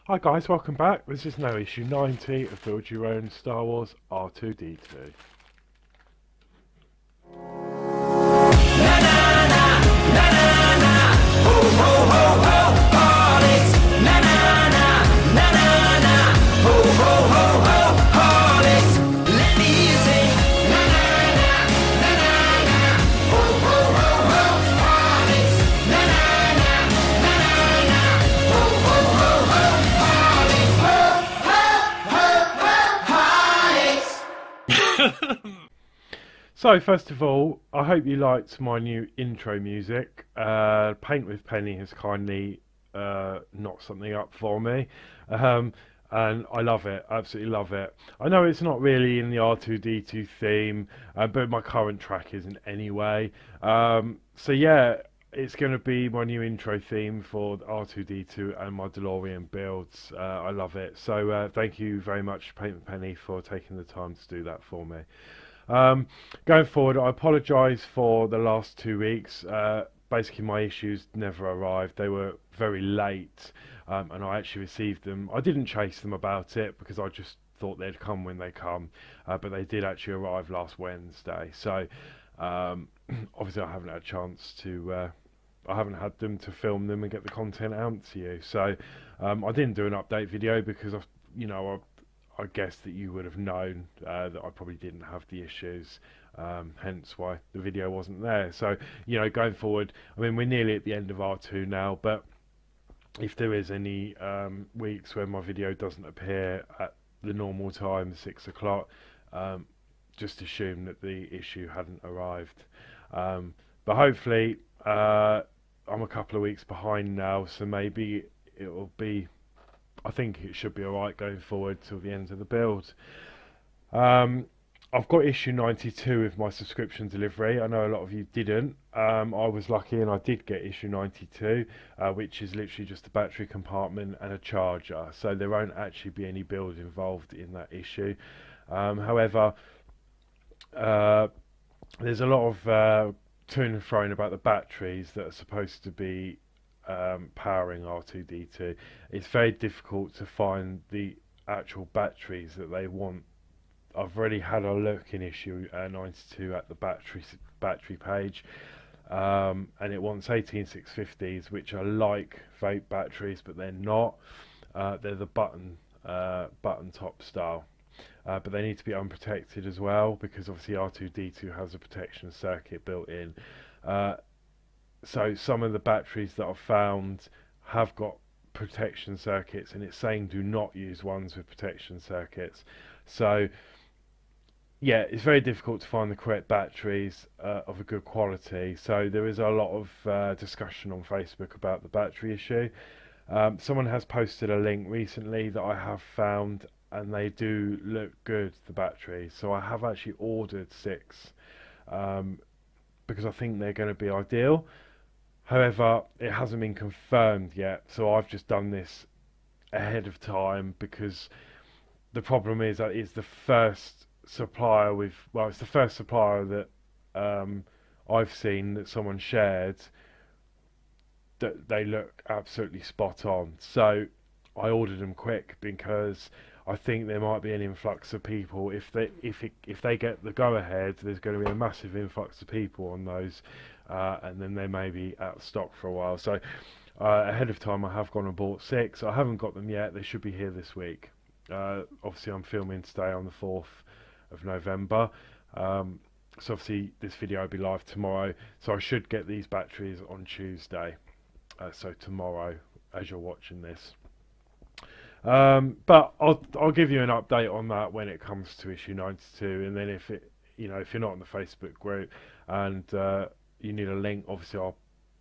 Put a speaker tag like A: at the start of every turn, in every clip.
A: Hi guys, welcome back. This is now issue 90 of Build Your Own Star Wars R2D2. So first of all, I hope you liked my new intro music. Paint with Penny has kindly knocked something up for me, um, and I love it, absolutely love it. I know it's not really in the R2D2 theme, but my current track isn't anyway. So yeah, it's going to be my new intro theme for R2D2 and my DeLorean builds. I love it. So thank you very much, Paint with Penny, for taking the time to do that for me. Going forward, I apologise for the last 2 weeks. Basically, my issues never arrived. They were very late, and I actually received them. I didn't chase them about it because I just thought they'd come when they come, but they did actually arrive last Wednesday. So, obviously, I haven't had a chance to. I haven't had them to film them and get the content out to you. So, I didn't do an update video because I guess that you would have known that I probably didn't have the issues, hence why the video wasn't there. So, going forward, I mean, we're nearly at the end of R2 now, but if there is any weeks where my video doesn't appear at the normal time, 6 o'clock, just assume that the issue hadn't arrived. But hopefully, I'm a couple of weeks behind now, so maybe it will be. I think it should be alright going forward till the end of the build. I've got issue 92 with my subscription delivery. I know a lot of you didn't. I was lucky and I did get issue 92, which is literally just a battery compartment and a charger. So there won't actually be any build involved in that issue. However, there's a lot of to and fro about the batteries that are supposed to be powering R2D2. It's very difficult to find the actual batteries that they want. I've already had a look in issue 92 at the battery page, and it wants 18650s, which are like vape batteries, but they're not. They're the button top style, but they need to be unprotected as well because obviously R2D2 has a protection circuit built in. So some of the batteries that I've found have got protection circuits, and it's saying do not use ones with protection circuits. So yeah, it's very difficult to find the correct batteries of a good quality. So there is a lot of discussion on Facebook about the battery issue. Someone has posted a link recently that I have found, and they do look good, the batteries. So I have actually ordered 6 because I think they're going to be ideal. However, it hasn't been confirmed yet, so I've just done this ahead of time because the problem is that it's the first supplier it's the first supplier that I've seen that someone shared that they look absolutely spot on. So I ordered them quick because I think there might be an influx of people. If they get the go ahead, there's going to be a massive influx of people on those, and then they may be out of stock for a while. So ahead of time, I have gone and bought 6. I haven't got them yet. They should be here this week. Obviously, I'm filming today on the 4th of November. So obviously, this video will be live tomorrow. So I should get these batteries on Tuesday. So tomorrow, as you're watching this. But I'll give you an update on that when it comes to issue 92, and then if you're not on the Facebook group and you need a link, obviously I'll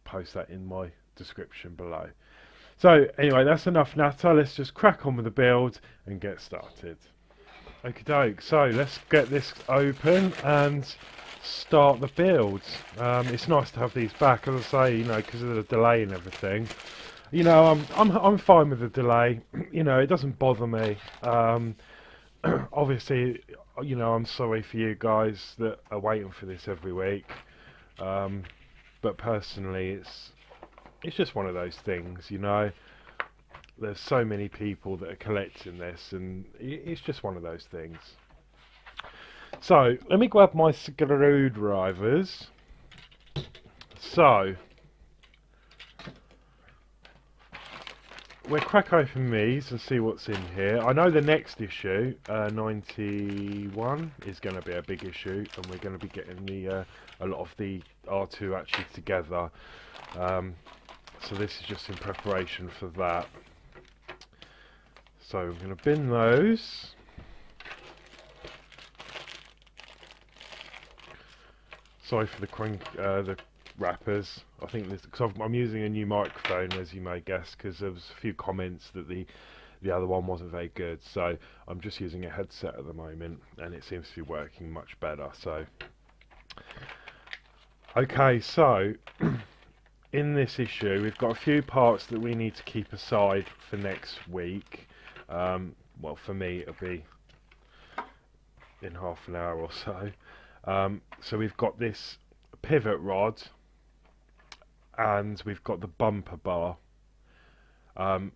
A: post that in my description below. So anyway, that's enough natter. Let's just crack on with the build and get started. Okie doke. So let's get this open and start the build. It's nice to have these back, as I say, because of the delay and everything. I'm fine with the delay. It doesn't bother me. Obviously, I'm sorry for you guys that are waiting for this every week. But personally, it's just one of those things, there's so many people that are collecting this, and it's just one of those things. So let me grab my screwdrivers. So we'll crack open these and see what's in here. I know the next issue, 91, is going to be a big issue, and we're going to be getting the a lot of the R2 actually together. So this is just in preparation for that. So I'm going to bin those. Sorry for the wrappers. I think this, because I'm using a new microphone, as you may guess, because there was a few comments that the other one wasn't very good. So I'm just using a headset at the moment, and it seems to be working much better. So okay, so in this issue, we've got a few parts that we need to keep aside for next week. Well, for me, it'll be in half an hour or so. So we've got this pivot rod, and we've got the bumper bar, and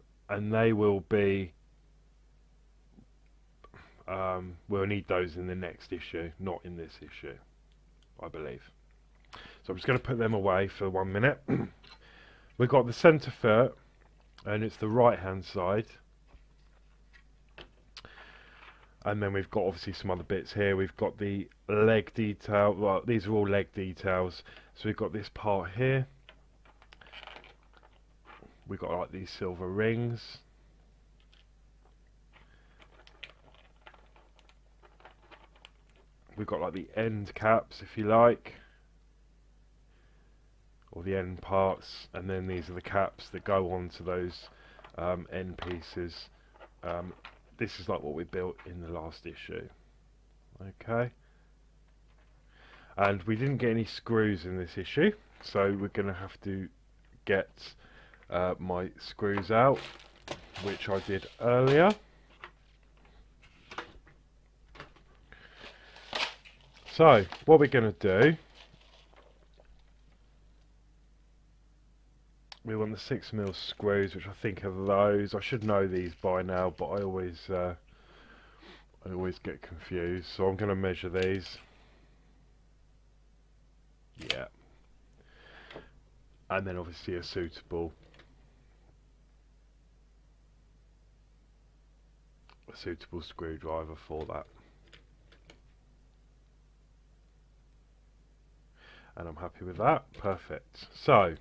A: they will be, we'll need those in the next issue, not in this issue, I believe. So I'm just going to put them away for 1 minute. We've got the centre foot, and it's the right hand side. And then we've got obviously some other bits here. We've got the leg detail. Well, these are all leg details. So we've got this part here. We've got like these silver rings. We've got like the end caps, if you like, or the end parts. And then these are the caps that go onto those end pieces. This is like what we built in the last issue. Okay. And we didn't get any screws in this issue, so we're going to have to get my screws out, which I did earlier. So what we're going to do, we want the 6mm screws, which I think are those. I should know these by now, but I always get confused. So I'm going to measure these. Yeah. And then obviously a suitable screwdriver for that. And I'm happy with that. Perfect. So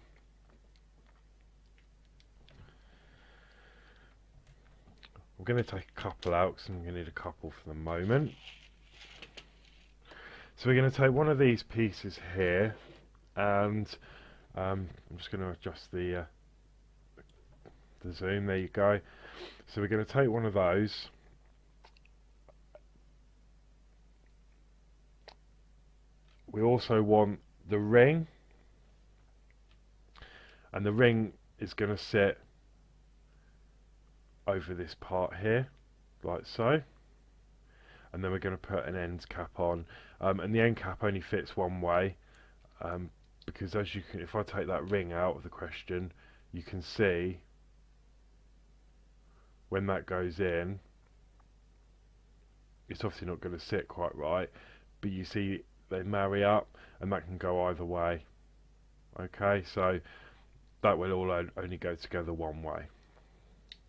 A: I'm going to take a couple out because I'm going to need a couple for the moment. So we're going to take one of these pieces here, and I'm just going to adjust the zoom. There you go. So we're going to take one of those. We also want the ring, and the ring is going to sit over this part here, like so. And then we're going to put an end cap on, and the end cap only fits one way, because as you can, if I take that ring out of the question, you can see when that goes in, it's obviously not going to sit quite right, but you see they marry up, and that can go either way. Okay, so that will all only go together one way.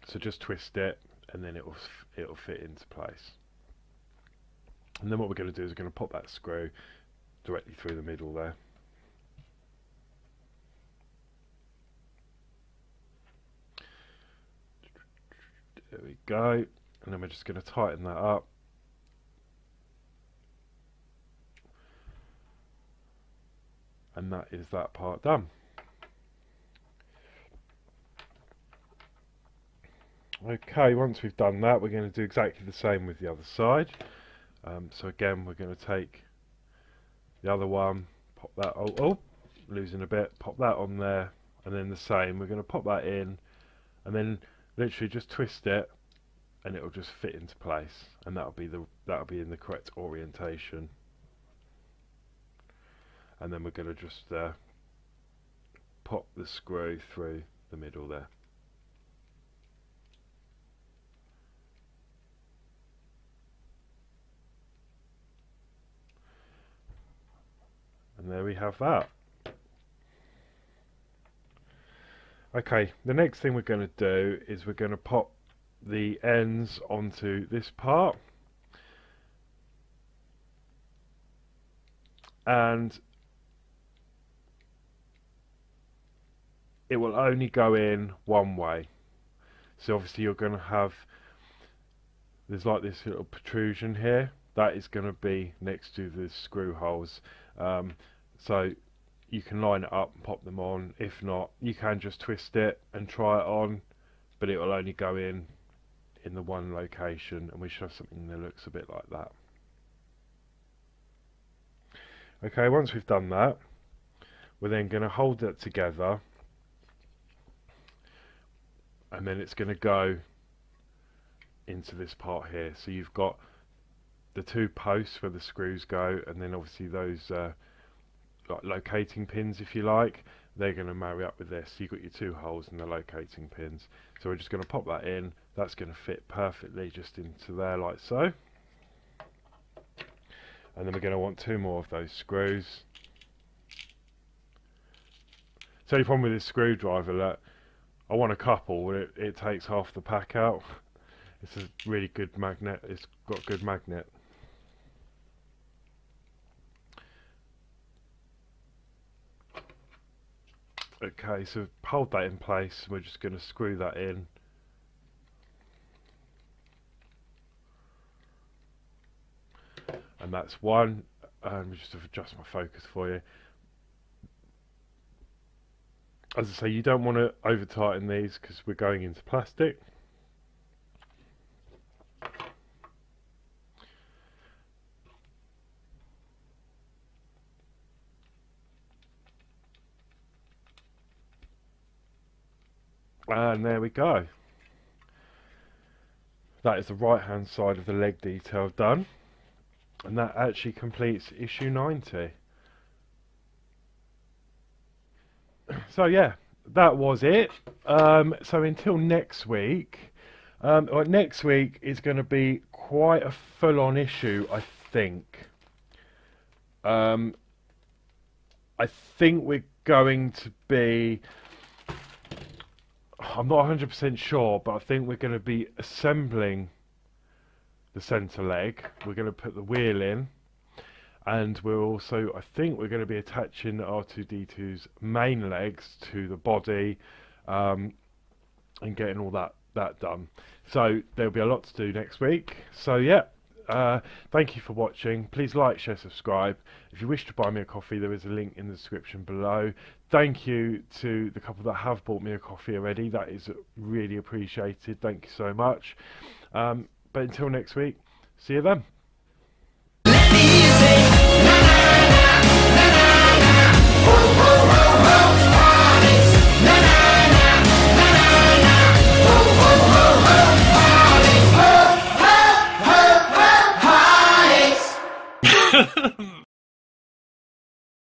A: So just twist it, and then it'll fit into place. And then what we're going to do is we're going to pop that screw directly through the middle there. There we go. And then we're just going to tighten that up. And that is that part done. Okay, once we've done that, we're going to do exactly the same with the other side. So again, we're going to take the other one, pop that, oh, losing a bit, pop that on there, and then the same, we're going to pop that in, and then literally just twist it, and it'll just fit into place, and that'll be in the correct orientation. And then we're going to just pop the screw through the middle there. And there we have that. Okay, the next thing we're going to do is we're going to pop the ends onto this part, and it will only go in one way. So obviously you're going to have, there's like this little protrusion here, that is going to be next to the screw holes. So you can line it up and pop them on. If not, you can just twist it and try it on, but it will only go in the one location, and we should have something that looks a bit like that. Okay, once we've done that, we're then going to hold that together, and then it's going to go into this part here. So you've got the two posts where the screws go, and then obviously those like locating pins, if you like, they're going to marry up with this. So you've got your two holes and the locating pins. So we're just going to pop that in. That's going to fit perfectly just into there like so. And then we're going to want two more of those screws. So the problem with this screwdriver, that I want a couple, it takes half the pack out. It's a really good magnet, it's got good magnet. Okay, so hold that in place, we're just going to screw that in. And that's one. Just to adjust my focus for you. As I say, you don't want to over tighten these because we're going into plastic. And there we go. That is the right hand side of the leg detail done. And that actually completes issue 90. So yeah, that was it. So until next week, next week is going to be quite a full-on issue, I think. I think we're going to be, I'm not 100% sure, but I think we're going to be assembling the centre leg. We're going to put the wheel in, and we're also, I think we're going to be attaching R2D2's main legs to the body, and getting all that done. So there'll be a lot to do next week. So yeah, thank you for watching. Please like, share, subscribe. If you wish to buy me a coffee, there is a link in the description below. Thank you to the couple that have bought me a coffee already. That is really appreciated. Thank you so much. But until next week, see you then.